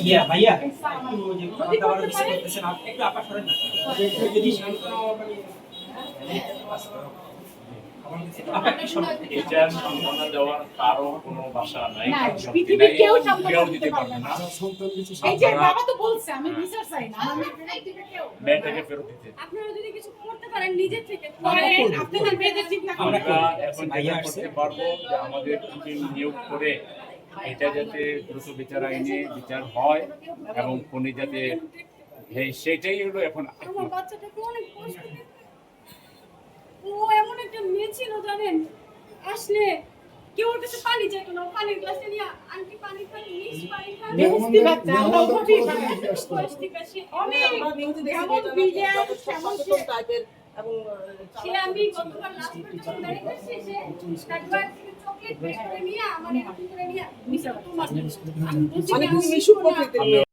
ইয়া ভাইয়া একটু যে কথা বলার বেশি করতেছেন একটু আপা সরেন না যদি শান্ত আপা কি সরেন এটার সম্মাননা দেওয়ার কারো কোনো ভাষা নাই, না, কারো শক্তি পৃথিবীর নাই, কেউ কেউ সম্মাননা দিতে দিতে পারবে পারবে না। এই যে বাবা তো বলছে আমি বিচার চাই না আমার মেয়েকে দিবে কেউ মেয়েটাকে ফেরত দিতে। আপনারা যদি কিছু করতে পারেন নিজের থেকে করেন আপনাদের মেয়েদের চিন্তা আমরা করেন এখন যেটা করতে পারবো যে আমাদের টিম নিয়োগ করে এটা যাতে দ্রুত বিচার আইনে বিচার হয় এবং খুনি যাতে সেটাই হলো এখন আমার বাচ্চাটাকে অনেক কষ্ট দিচ্ছে। ও এমন একটা মেয়ে ছিল জানেন, আসলে কেউ ওর কাছে পানি চাইতো না, ও পানির গ্লাসে নিয়ে আন্টি পানি খান, মিস পানি খান, বেহুস্তি বাচ্চা আমরা ওভাবেই খাই বয়স্তি কাশি অনেক যেমন বিজয় তেমন সে টাইপের এবং সে আমি গতবার লাস্ট যখন দাঁড়িয়ে গেছি সে একবার চকলেট বের করে নিয়ে আমার এরকম করে নিয়ে মিস তোমার আমি বলছি মানে আমি মিশুক প্রকৃতির আমরা